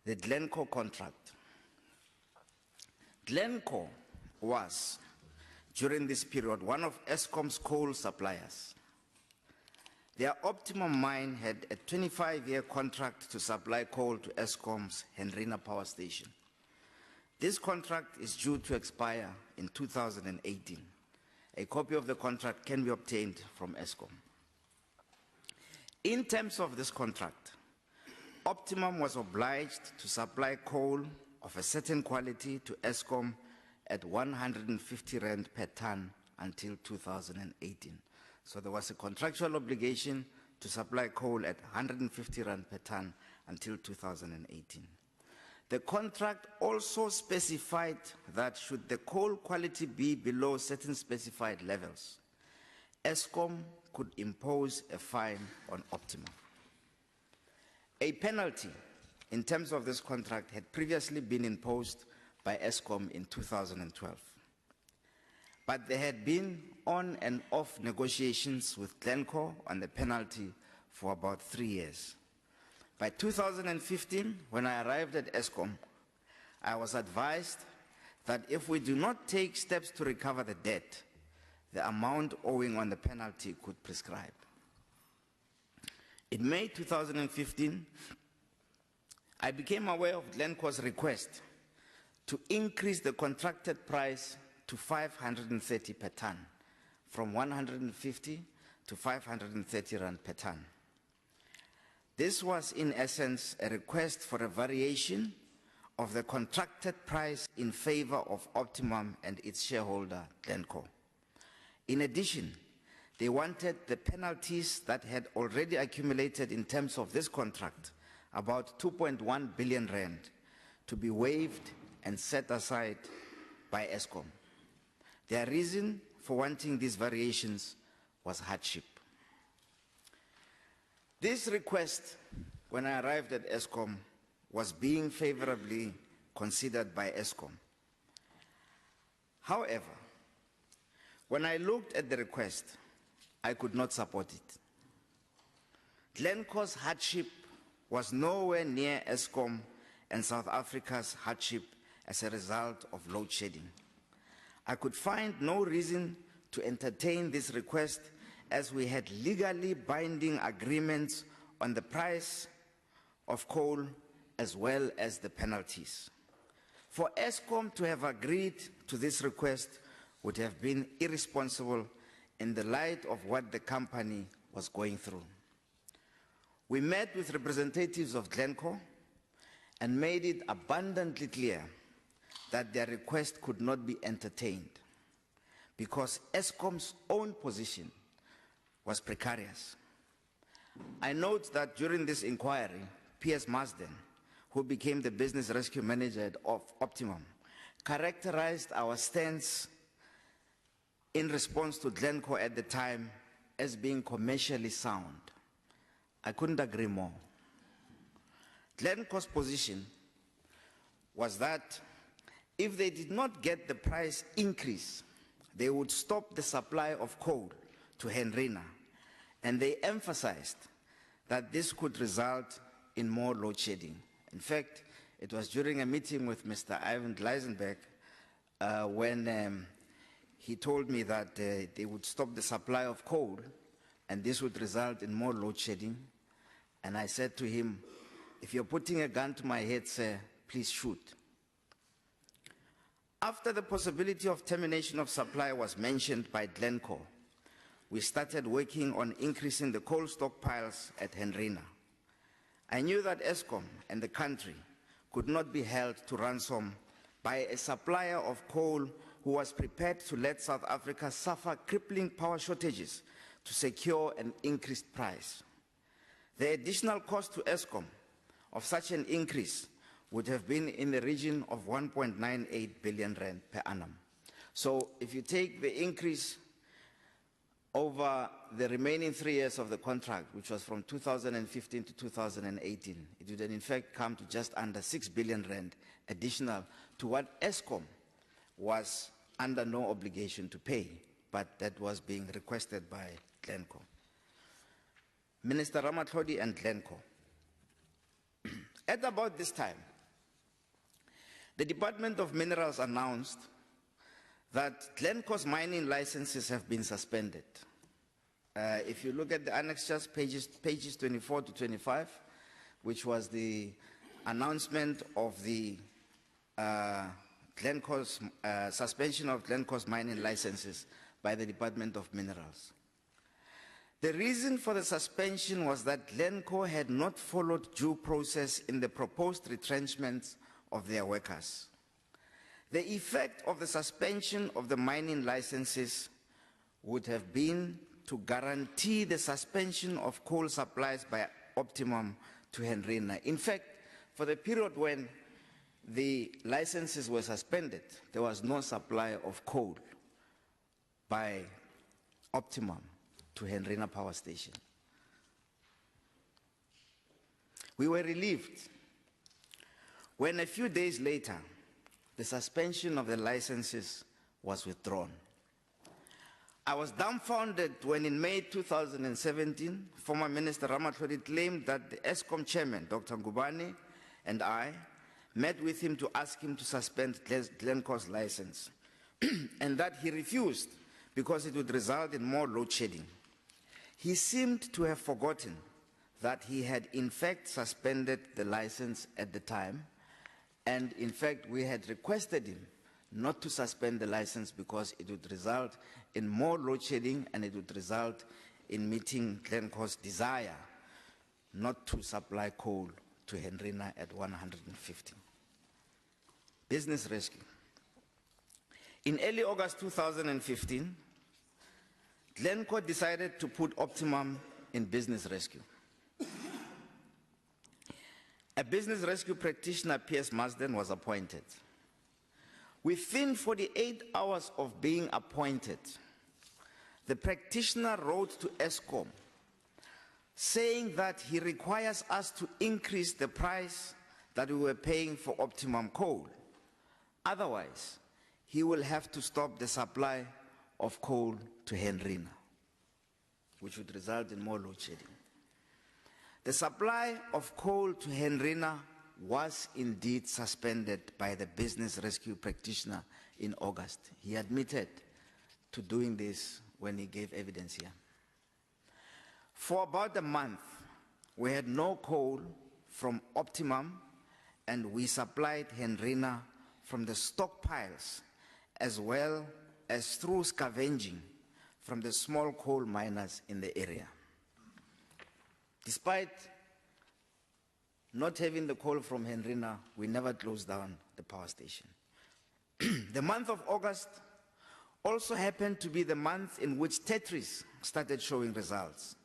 the Glencor contract. Glencor was, during this period, one of Eskom's coal suppliers. Their Optimum mine had a 25-year contract to supply coal to Eskom's Hendrina power station. This contract is due to expire in 2018. A copy of the contract can be obtained from Eskom. In terms of this contract, Optimum was obliged to supply coal of a certain quality to Eskom at 150 rand per ton until 2018. So there was a contractual obligation to supply coal at 150 rand per ton until 2018. The contract also specified that should the coal quality be below certain specified levels, Eskom could impose a fine on Optimum. A penalty in terms of this contract had previously been imposed by Eskom in 2012. But there had been on and off negotiations with Glencor on the penalty for about 3 years. By 2015, when I arrived at Eskom, I was advised that if we do not take steps to recover the debt, the amount owing on the penalty could prescribe. In May 2015, I became aware of Glencor's request to increase the contracted price to 530 per ton, from 150 to 530 rand per ton. This was in essence a request for a variation of the contracted price in favor of Optimum and its shareholder Glencor. In addition, they wanted the penalties that had already accumulated in terms of this contract, about 2.1 billion rand, to be waived and set aside by Eskom. Their reason for wanting these variations was hardship. This request, when I arrived at Eskom, was being favorably considered by Eskom. However, when I looked at the request, I could not support it. Glencor's hardship was nowhere near Eskom and South Africa's hardship as a result of load shedding. I could find no reason to entertain this request as we had legally binding agreements on the price of coal as well as the penalties. For Eskom to have agreed to this request would have been irresponsible in the light of what the company was going through. We met with representatives of Glencor and made it abundantly clear that their request could not be entertained because Eskom's own position was precarious. I note that during this inquiry, P.S. Marsden, who became the business rescue manager of Optimum, characterized our stance in response to Glencor at the time as being commercially sound. I couldn't agree more. Glencor's position was that if they did not get the price increase, they would stop the supply of coal to Hendrina, and they emphasized that this could result in more load shedding. In fact, it was during a meeting with Mr. Ivan Gleisenberg when he told me that they would stop the supply of coal and this would result in more load shedding. And I said to him, if you're putting a gun to my head, sir, please shoot. After the possibility of termination of supply was mentioned by Glencor, we started working on increasing the coal stockpiles at Hendrina. I knew that Eskom and the country could not be held to ransom by a supplier of coal who was prepared to let South Africa suffer crippling power shortages to secure an increased price. The additional cost to Eskom of such an increase would have been in the region of 1.98 billion rand per annum. So if you take the increase over the remaining 3 years of the contract, which was from 2015 to 2018, it would in fact come to just under 6 billion rand additional to what Eskom was under no obligation to pay, but that was being requested by Glencor. Minister Ramatlhodi and Glencor. At about this time, The Department of Minerals announced that Glencor's mining licenses have been suspended. If you look at the annexures, pages 24 to 25, which was the announcement of the Glencor's suspension of Glencor's mining licenses by the Department of Minerals. The reason for the suspension was that Glencor had not followed due process in the proposed retrenchments of their workers. The effect of the suspension of the mining licenses would have been to guarantee the suspension of coal supplies by Optimum to Hendrina. In fact, for the period when the licenses were suspended, there was no supply of coal by Optimum to Hendrina Power Station. We were relieved when a few days later, the suspension of the licenses was withdrawn. I was dumbfounded when in May 2017, former Minister Ramatlhodi claimed that the Eskom chairman, Dr. Ngubane, and I met with him to ask him to suspend Glencor's license, and that he refused because it would result in more load shedding. He seemed to have forgotten that he had in fact suspended the license at the time, and in fact we had requested him not to suspend the license because it would result in more load shedding and it would result in meeting Glencor's desire not to supply coal to Hendrina at 150. Business rescue. In early August 2015, Glencor decided to put Optimum in business rescue. A business rescue practitioner, Piers Marsden, was appointed. Within 48 hours of being appointed, the practitioner wrote to Eskom saying that he requires us to increase the price that we were paying for Optimum coal. Otherwise, he will have to stop the supply of coal to Hendrina, which would result in more load shedding. The supply of coal to Hendrina was indeed suspended by the business rescue practitioner in August. He admitted to doing this when he gave evidence here. For about a month, we had no coal from Optimum, and we supplied Hendrina from the stockpiles as well as through scavenging from the small coal miners in the area. Despite not having the coal from Hendrina, we never closed down the power station. The month of August also happened to be the month in which Tetris started showing results.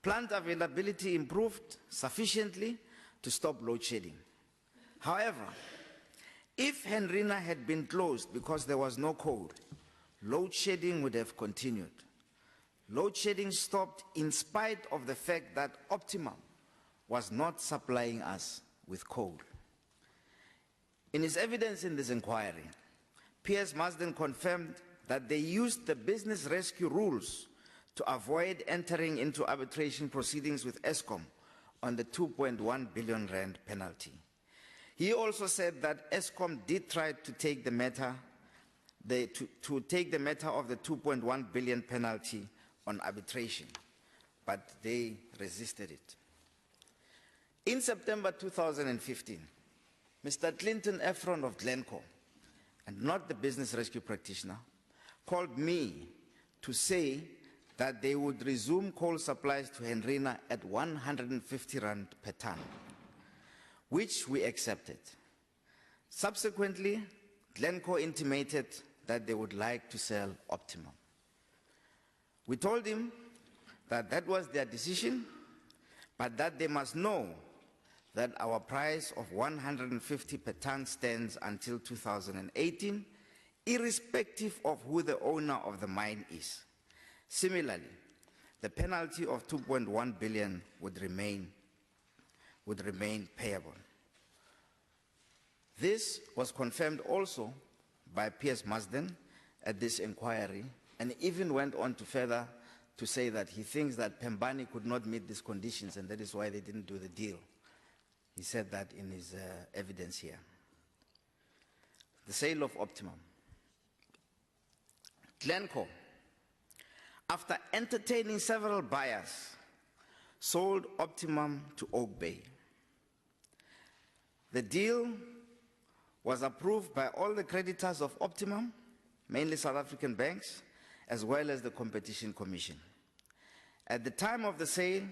Plant availability improved sufficiently to stop load shedding. However, if Hendrina had been closed because there was no coal, load shedding would have continued. Load shedding stopped in spite of the fact that Optimum was not supplying us with coal. In his evidence in this inquiry, Piers Marsden confirmed that they used the business rescue rules to avoid entering into arbitration proceedings with Eskom on the 2.1 billion rand penalty. He also said that Eskom did try to take the matter of the 2.1 billion penalty on arbitration, but they resisted it. In September 2015, Mr. Clinton Efron of Glencor, and not the business rescue practitioner, called me to say that they would resume coal supplies to Hendrina at 150 rand per ton, which we accepted. Subsequently, Glencor intimated that they would like to sell Optimum. We told him that that was their decision, but that they must know that our price of 150 per ton stands until 2018, irrespective of who the owner of the mine is. Similarly, the penalty of 2.1 billion would remain payable. This was confirmed also by Piers Marsden at this inquiry, and even went on to further to say that he thinks that Pembani could not meet these conditions, and that is why they didn't do the deal. He said that in his evidence here. the sale of Optimum. Glencor, after entertaining several buyers, sold Optimum to Oak Bay. The deal was approved by all the creditors of Optimum, mainly South African banks, as well as the Competition Commission. At the time of the sale,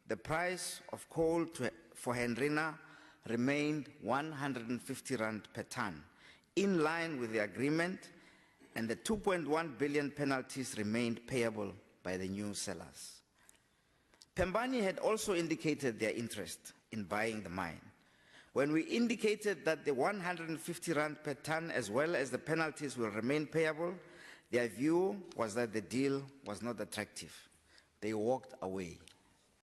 the price of coal for Hendrina remained 150 rand per ton, in line with the agreement, and the 2.1 billion penalties remained payable by the new sellers. Pembani had also indicated their interest in buying the mine. When we indicated that the 150 rand per ton as well as the penalties will remain payable, their view was that the deal was not attractive. They walked away.